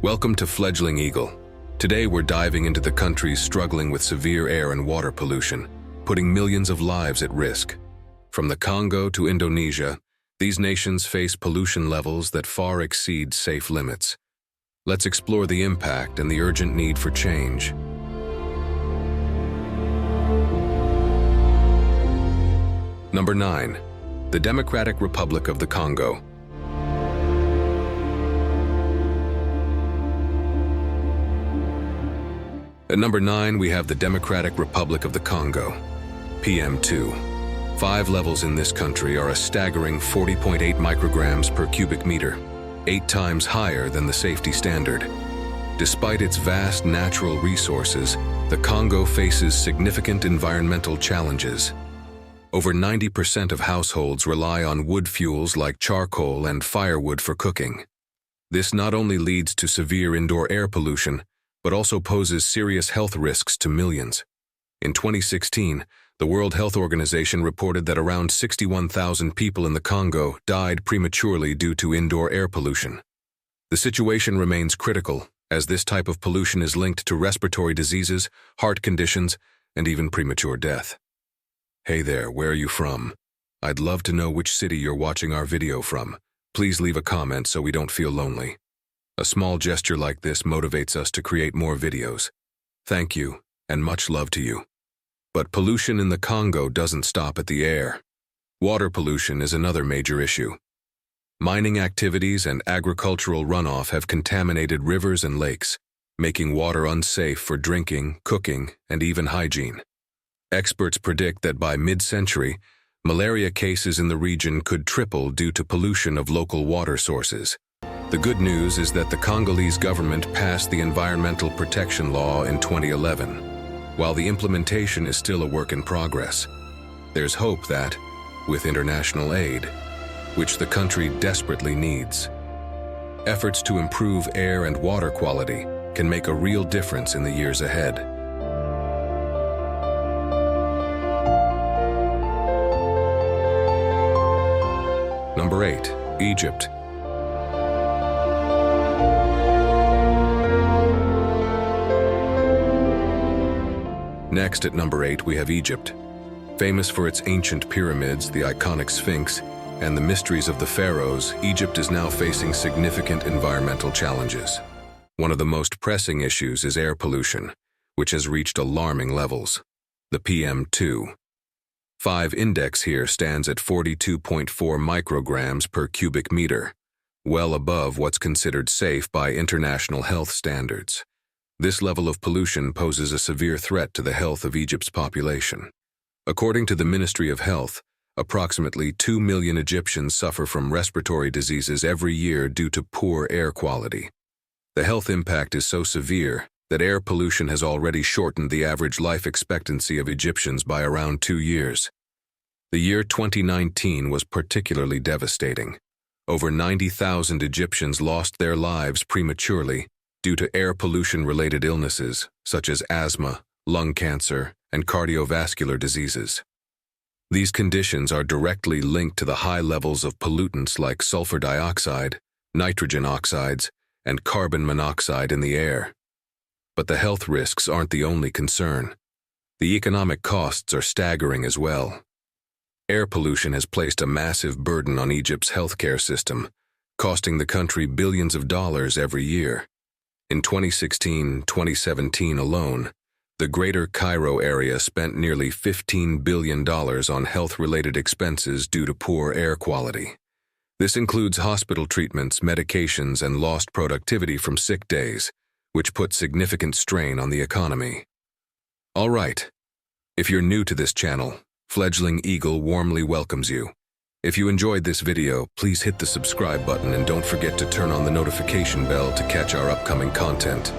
Welcome to Fledgling Eagle. Today we're diving into the countries struggling with severe air and water pollution, putting millions of lives at risk. From the Congo to Indonesia, these nations face pollution levels that far exceed safe limits. Let's explore the impact and the urgent need for change. Number 9. The Democratic Republic of the Congo. At number 9, we have the Democratic Republic of the Congo, PM2. 5 levels in this country are a staggering 40.8 micrograms per cubic meter, 8 times higher than the safety standard. Despite its vast natural resources, the Congo faces significant environmental challenges. Over 90% of households rely on wood fuels like charcoal and firewood for cooking. This not only leads to severe indoor air pollution, but also poses serious health risks to millions. In 2016, the World Health Organization reported that around 61,000 people in the Congo died prematurely due to indoor air pollution. The situation remains critical, as this type of pollution is linked to respiratory diseases, heart conditions, and even premature death. Hey there, where are you from? I'd love to know which city you're watching our video from. Please leave a comment so we don't feel lonely. A small gesture like this motivates us to create more videos. Thank you, and much love to you. But pollution in the Congo doesn't stop at the air. Water pollution is another major issue. Mining activities and agricultural runoff have contaminated rivers and lakes, making water unsafe for drinking, cooking, and even hygiene. Experts predict that by mid-century, malaria cases in the region could triple due to pollution of local water sources. The good news is that the Congolese government passed the Environmental Protection Law in 2011. While the implementation is still a work in progress, there's hope that, with international aid, which the country desperately needs, efforts to improve air and water quality can make a real difference in the years ahead. Number 8. Egypt. Next at number 8 we have Egypt. Famous for its ancient pyramids, the iconic Sphinx, and the mysteries of the pharaohs, Egypt is now facing significant environmental challenges. One of the most pressing issues is air pollution, which has reached alarming levels. The PM2.5 index here stands at 42.4 micrograms per cubic meter, well above what's considered safe by international health standards. This level of pollution poses a severe threat to the health of Egypt's population. According to the Ministry of Health, approximately 2 million Egyptians suffer from respiratory diseases every year due to poor air quality. The health impact is so severe that air pollution has already shortened the average life expectancy of Egyptians by around 2 years. The year 2019 was particularly devastating. Over 90,000 Egyptians lost their lives prematurely due to air pollution-related illnesses such as asthma, lung cancer, and cardiovascular diseases. These conditions are directly linked to the high levels of pollutants like sulfur dioxide, nitrogen oxides, and carbon monoxide in the air. But the health risks aren't the only concern. The economic costs are staggering as well. Air pollution has placed a massive burden on Egypt's healthcare system, costing the country billions of dollars every year. In 2016-2017 alone, the Greater Cairo area spent nearly $15 billion on health-related expenses due to poor air quality. This includes hospital treatments, medications, and lost productivity from sick days, which put significant strain on the economy. All right, if you're new to this channel, Fledgling Eagle warmly welcomes you. If you enjoyed this video, please hit the subscribe button and don't forget to turn on the notification bell to catch our upcoming content.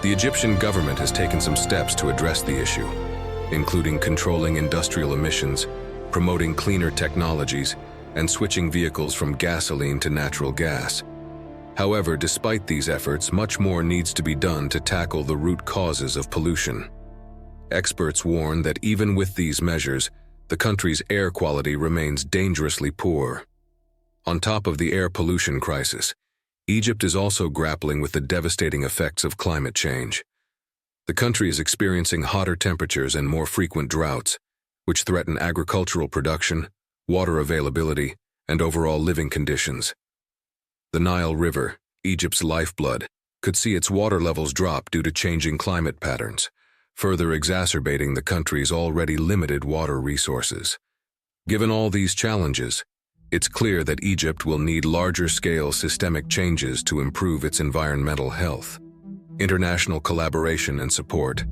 The Egyptian government has taken some steps to address the issue, including controlling industrial emissions, promoting cleaner technologies, and switching vehicles from gasoline to natural gas. However, despite these efforts, much more needs to be done to tackle the root causes of pollution. Experts warn that even with these measures, the country's air quality remains dangerously poor. On top of the air pollution crisis, Egypt is also grappling with the devastating effects of climate change. The country is experiencing hotter temperatures and more frequent droughts, which threaten agricultural production, water availability, and overall living conditions. The Nile River, Egypt's lifeblood, could see its water levels drop due to changing climate patterns, further exacerbating the country's already limited water resources. Given all these challenges, it's clear that Egypt will need larger-scale systemic changes to improve its environmental health. International collaboration and support,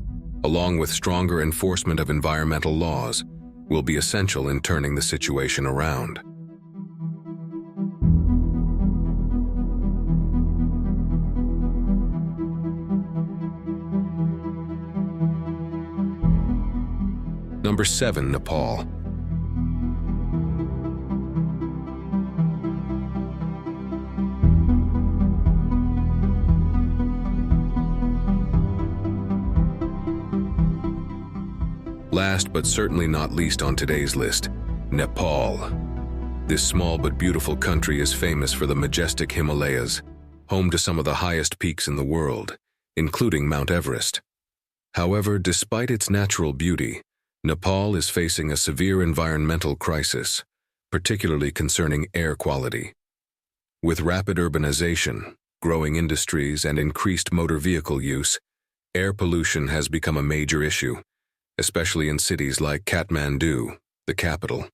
along with stronger enforcement of environmental laws, will be essential in turning the situation around. Number 7, Nepal. Last but certainly not least on today's list, Nepal. This small but beautiful country is famous for the majestic Himalayas, home to some of the highest peaks in the world, including Mount Everest. However, despite its natural beauty, Nepal is facing a severe environmental crisis, particularly concerning air quality. With rapid urbanization, growing industries, and increased motor vehicle use, air pollution has become a major issue, especially in cities like Kathmandu, the capital.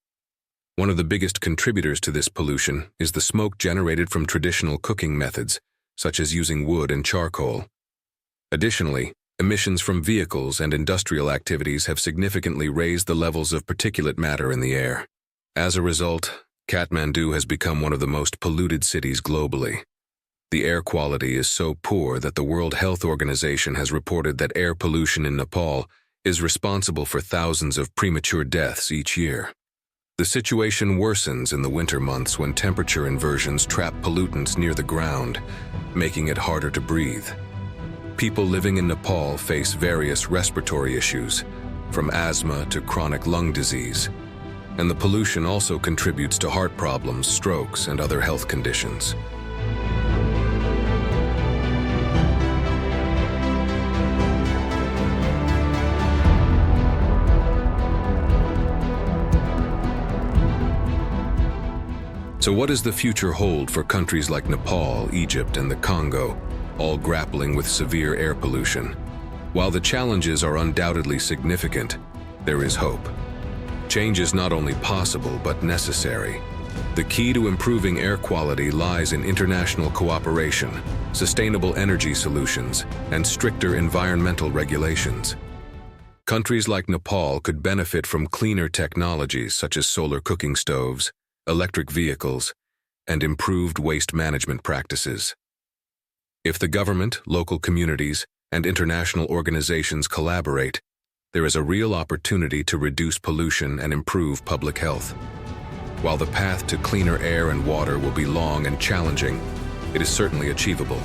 One of the biggest contributors to this pollution is the smoke generated from traditional cooking methods, such as using wood and charcoal. Additionally, emissions from vehicles and industrial activities have significantly raised the levels of particulate matter in the air. As a result, Kathmandu has become one of the most polluted cities globally. The air quality is so poor that the World Health Organization has reported that air pollution in Nepal is responsible for thousands of premature deaths each year. The situation worsens in the winter months when temperature inversions trap pollutants near the ground, making it harder to breathe. People living in Nepal face various respiratory issues, from asthma to chronic lung disease, and the pollution also contributes to heart problems, strokes, and other health conditions. So what does the future hold for countries like Nepal, Egypt, and the Congo, all grappling with severe air pollution? While the challenges are undoubtedly significant, there is hope. Change is not only possible but necessary. The key to improving air quality lies in international cooperation, sustainable energy solutions, and stricter environmental regulations. Countries like Nepal could benefit from cleaner technologies such as solar cooking stoves, electric vehicles, and improved waste management practices. If the government, local communities, and international organizations collaborate, there is a real opportunity to reduce pollution and improve public health. While the path to cleaner air and water will be long and challenging, it is certainly achievable.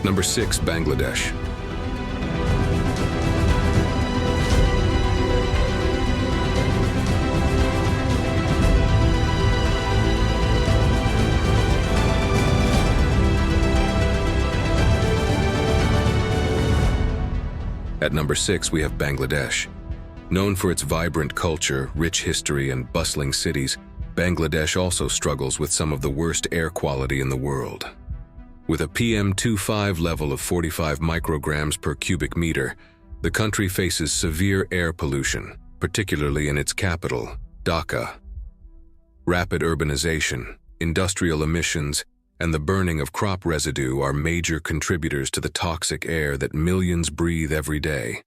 Number 6, Bangladesh. At number 6, we have Bangladesh. Known for its vibrant culture, rich history, and bustling cities, Bangladesh also struggles with some of the worst air quality in the world. With a PM2.5 level of 45 micrograms per cubic meter, the country faces severe air pollution, particularly in its capital, Dhaka. Rapid urbanization, industrial emissions, and the burning of crop residue are major contributors to the toxic air that millions breathe every day.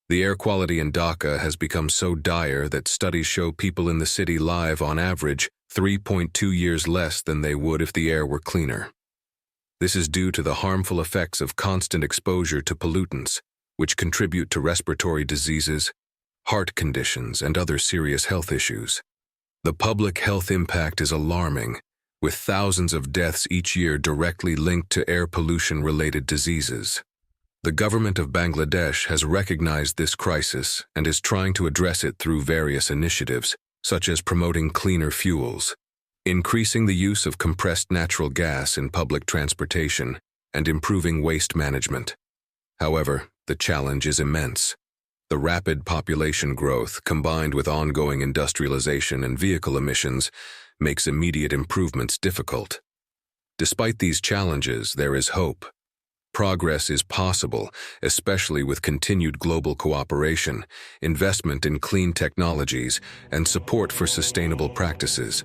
The air quality in Dhaka has become so dire that studies show people in the city live on average 3.2 years less than they would if the air were cleaner. This is due to the harmful effects of constant exposure to pollutants, which contribute to respiratory diseases, heart conditions, and other serious health issues. The public health impact is alarming, with thousands of deaths each year directly linked to air pollution-related diseases. The government of Bangladesh has recognized this crisis and is trying to address it through various initiatives, such as promoting cleaner fuels, increasing the use of compressed natural gas in public transportation, and improving waste management. However, the challenge is immense. The rapid population growth, combined with ongoing industrialization and vehicle emissions, makes immediate improvements difficult. Despite these challenges, there is hope. Progress is possible, especially with continued global cooperation, investment in clean technologies, and support for sustainable practices.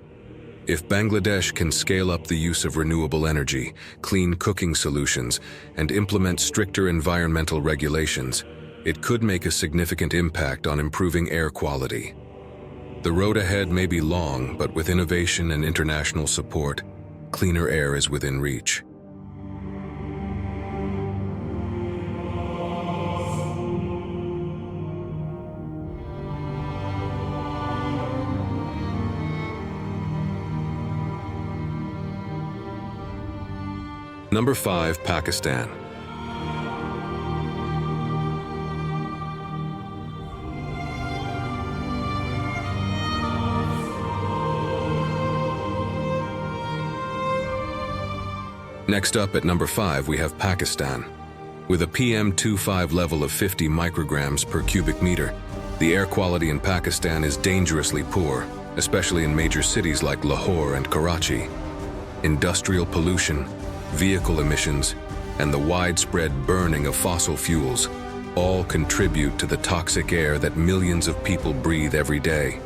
If Bangladesh can scale up the use of renewable energy, clean cooking solutions, and implement stricter environmental regulations, it could make a significant impact on improving air quality. The road ahead may be long, but with innovation and international support, cleaner air is within reach. Number 5, Pakistan. Next up at number 5, we have Pakistan. With a PM2.5 level of 50 micrograms per cubic meter, the air quality in Pakistan is dangerously poor, especially in major cities like Lahore and Karachi. Industrial pollution, vehicle emissions, and the widespread burning of fossil fuels all contribute to the toxic air that millions of people breathe every day.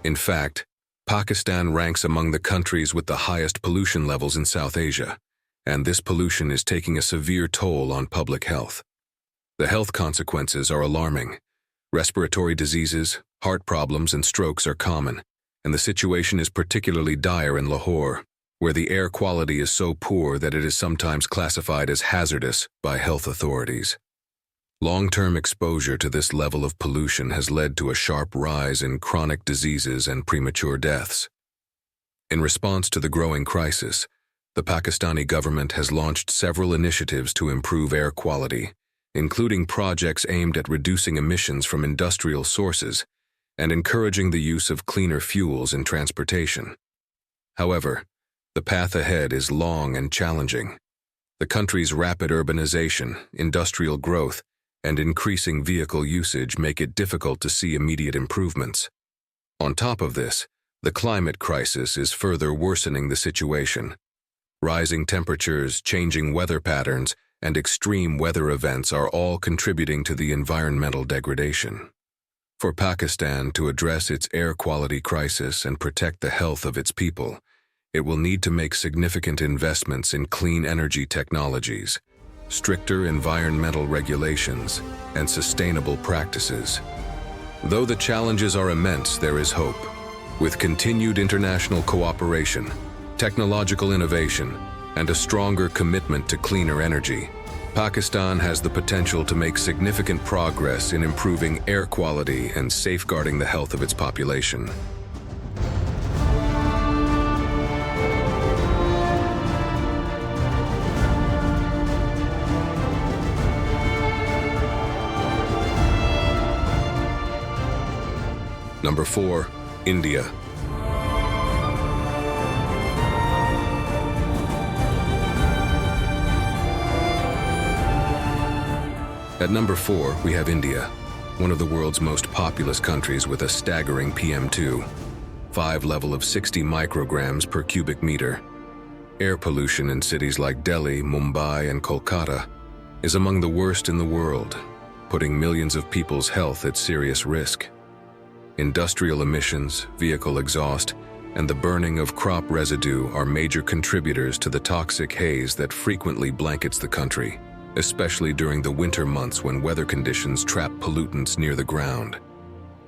In fact, Pakistan ranks among the countries with the highest pollution levels in South Asia, and this pollution is taking a severe toll on public health. The health consequences are alarming. Respiratory diseases, heart problems, and strokes are common, and the situation is particularly dire in Lahore, where the air quality is so poor that it is sometimes classified as hazardous by health authorities. Long-term exposure to this level of pollution has led to a sharp rise in chronic diseases and premature deaths. In response to the growing crisis, the Pakistani government has launched several initiatives to improve air quality, including projects aimed at reducing emissions from industrial sources and encouraging the use of cleaner fuels in transportation. However, the path ahead is long and challenging. The country's rapid urbanization, industrial growth, and increasing vehicle usage make it difficult to see immediate improvements. On top of this, the climate crisis is further worsening the situation. Rising temperatures, changing weather patterns, and extreme weather events are all contributing to the environmental degradation. For Pakistan to address its air quality crisis and protect the health of its people, it will need to make significant investments in clean energy technologies, stricter environmental regulations, and sustainable practices. Though the challenges are immense, there is hope. With continued international cooperation, technological innovation, and a stronger commitment to cleaner energy, Pakistan has the potential to make significant progress in improving air quality and safeguarding the health of its population. Number 4, India. At number 4, we have India, one of the world's most populous countries with a staggering PM2.5 level of 60 micrograms per cubic meter. Air pollution in cities like Delhi, Mumbai, and Kolkata is among the worst in the world, putting millions of people's health at serious risk. Industrial emissions, vehicle exhaust, and the burning of crop residue are major contributors to the toxic haze that frequently blankets the country, especially during the winter months when weather conditions trap pollutants near the ground.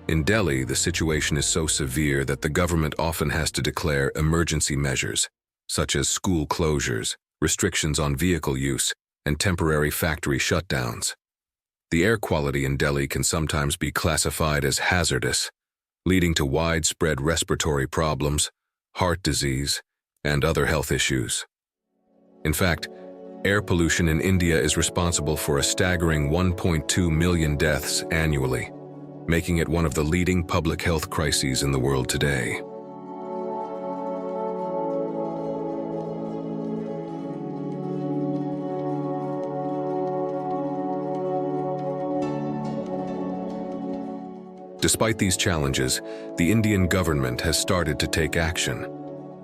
In Delhi, the situation is so severe that the government often has to declare emergency measures, such as school closures, restrictions on vehicle use, and temporary factory shutdowns. The air quality in Delhi can sometimes be classified as hazardous, leading to widespread respiratory problems, heart disease, and other health issues. In fact, air pollution in India is responsible for a staggering 1.2 million deaths annually, making it one of the leading public health crises in the world today. Despite these challenges, the Indian government has started to take action.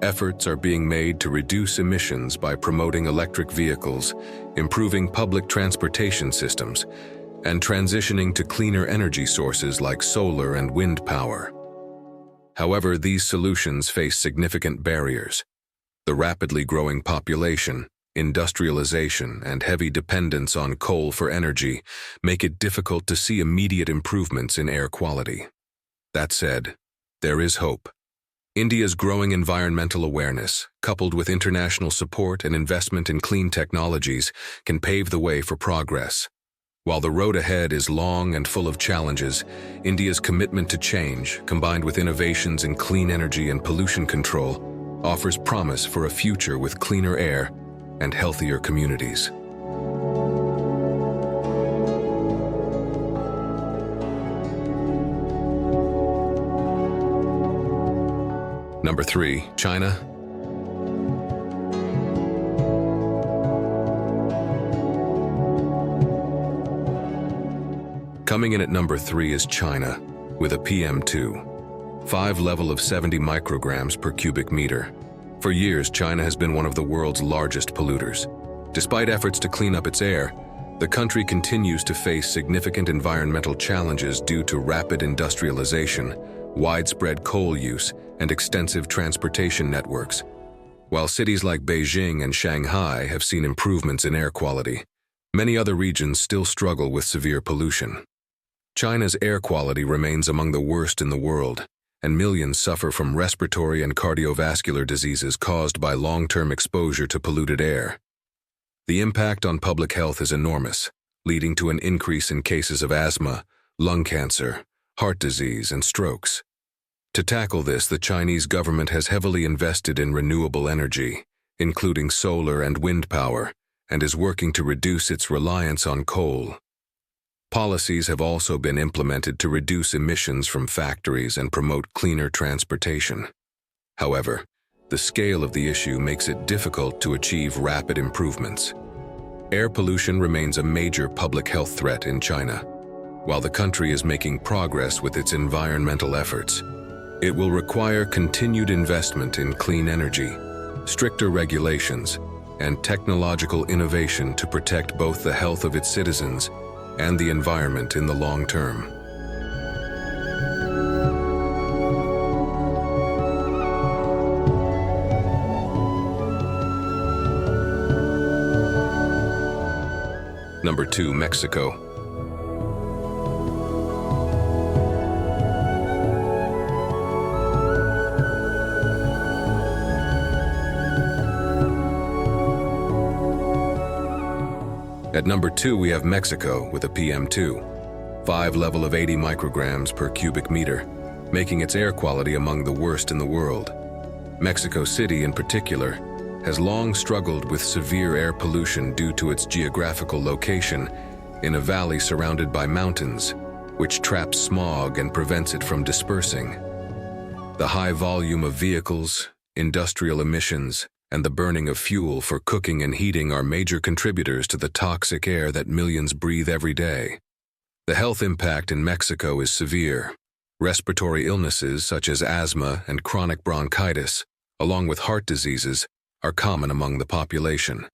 Efforts are being made to reduce emissions by promoting electric vehicles, improving public transportation systems, and transitioning to cleaner energy sources like solar and wind power. However, these solutions face significant barriers. The rapidly growing population, industrialization, and heavy dependence on coal for energy make it difficult to see immediate improvements in air quality. That said, there is hope. India's growing environmental awareness, coupled with international support and investment in clean technologies, can pave the way for progress. While the road ahead is long and full of challenges, India's commitment to change, combined with innovations in clean energy and pollution control, offers promise for a future with cleaner air and healthier communities. Number 3, China. Coming in at number 3 is China, with a PM2.5 level of 70 micrograms per cubic meter. For years, China has been one of the world's largest polluters. Despite efforts to clean up its air, the country continues to face significant environmental challenges due to rapid industrialization, widespread coal use, and extensive transportation networks. While cities like Beijing and Shanghai have seen improvements in air quality, many other regions still struggle with severe pollution. China's air quality remains among the worst in the world, and millions suffer from respiratory and cardiovascular diseases caused by long-term exposure to polluted air. The impact on public health is enormous, leading to an increase in cases of asthma, lung cancer, heart disease, and strokes. To tackle this, the Chinese government has heavily invested in renewable energy, including solar and wind power, and is working to reduce its reliance on coal. Policies have also been implemented to reduce emissions from factories and promote cleaner transportation. However, the scale of the issue makes it difficult to achieve rapid improvements. Air pollution remains a major public health threat in China. While the country is making progress with its environmental efforts, it will require continued investment in clean energy, stricter regulations, and technological innovation to protect both the health of its citizens and the environment in the long term. Number 2, Mexico. At number 2, we have Mexico with a PM2.5 level of 80 micrograms per cubic meter, making its air quality among the worst in the world. Mexico City, in particular, has long struggled with severe air pollution due to its geographical location in a valley surrounded by mountains, which traps smog and prevents it from dispersing. The high volume of vehicles, industrial emissions, and the burning of fuel for cooking and heating are major contributors to the toxic air that millions breathe every day. The health impact in Mexico is severe. Respiratory illnesses such as asthma and chronic bronchitis, along with heart diseases, are common among the population.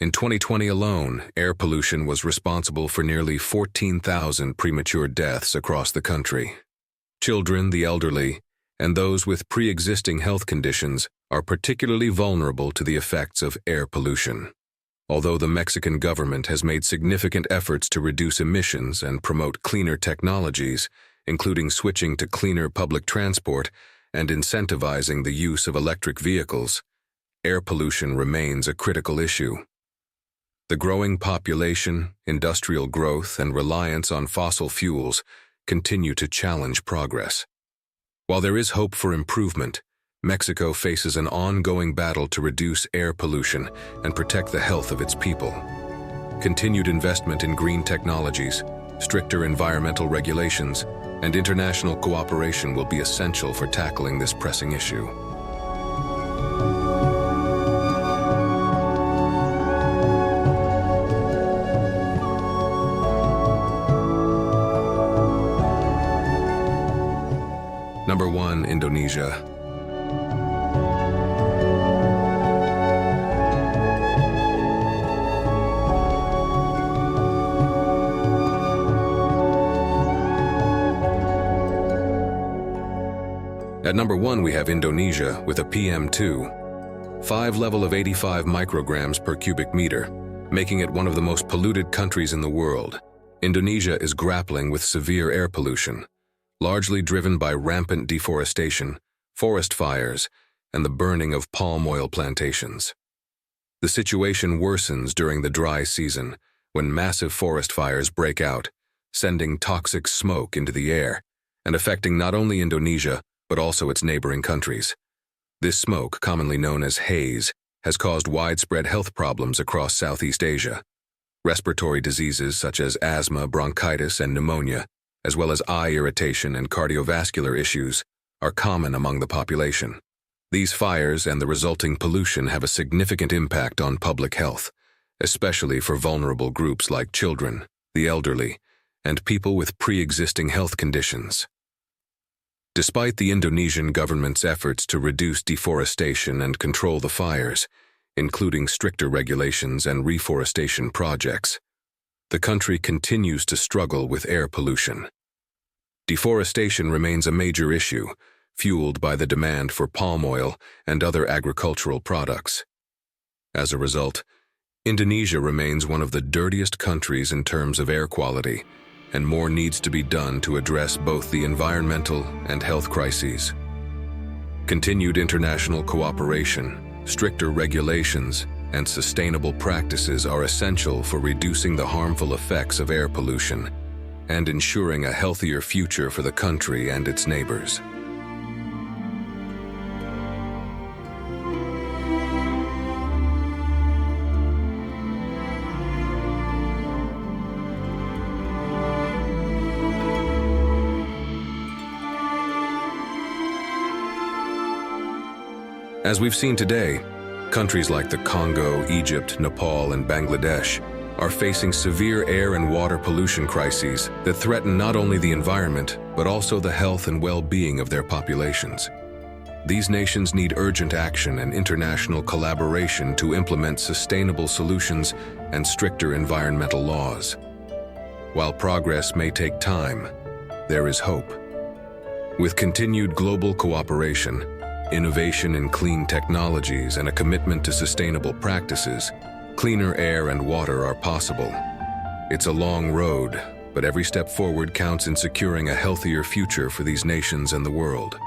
In 2020 alone, air pollution was responsible for nearly 14,000 premature deaths across the country. Children, the elderly, and those with pre-existing health conditions are particularly vulnerable to the effects of air pollution. Although the Mexican government has made significant efforts to reduce emissions and promote cleaner technologies, including switching to cleaner public transport and incentivizing the use of electric vehicles, air pollution remains a critical issue. The growing population, industrial growth, and reliance on fossil fuels continue to challenge progress. While there is hope for improvement, Mexico faces an ongoing battle to reduce air pollution and protect the health of its people. Continued investment in green technologies, stricter environmental regulations, and international cooperation will be essential for tackling this pressing issue. Number 1, Indonesia. At number 1, we have Indonesia with a PM2, level of 85 micrograms per cubic meter, making it one of the most polluted countries in the world. Indonesia is grappling with severe air pollution, largely driven by rampant deforestation, forest fires, and the burning of palm oil plantations. The situation worsens during the dry season, when massive forest fires break out, sending toxic smoke into the air, and affecting not only Indonesia, but also its neighboring countries. This smoke, commonly known as haze, has caused widespread health problems across Southeast Asia. Respiratory diseases such as asthma, bronchitis, and pneumonia, as well as eye irritation and cardiovascular issues, are common among the population. These fires and the resulting pollution have a significant impact on public health, especially for vulnerable groups like children, the elderly, and people with pre-existing health conditions. Despite the Indonesian government's efforts to reduce deforestation and control the fires, including stricter regulations and reforestation projects, the country continues to struggle with air pollution. Deforestation remains a major issue, fueled by the demand for palm oil and other agricultural products. As a result, Indonesia remains one of the dirtiest countries in terms of air quality, and more needs to be done to address both the environmental and health crises. Continued international cooperation, stricter regulations, and sustainable practices are essential for reducing the harmful effects of air pollution and ensuring a healthier future for the country and its neighbors. As we've seen today, countries like the Congo, Egypt, Nepal, and Bangladesh are facing severe air and water pollution crises that threaten not only the environment, but also the health and well-being of their populations. These nations need urgent action and international collaboration to implement sustainable solutions and stricter environmental laws. While progress may take time, there is hope. With continued global cooperation, innovation in clean technologies, and a commitment to sustainable practices, cleaner air and water are possible. It's a long road, but every step forward counts in securing a healthier future for these nations and the world.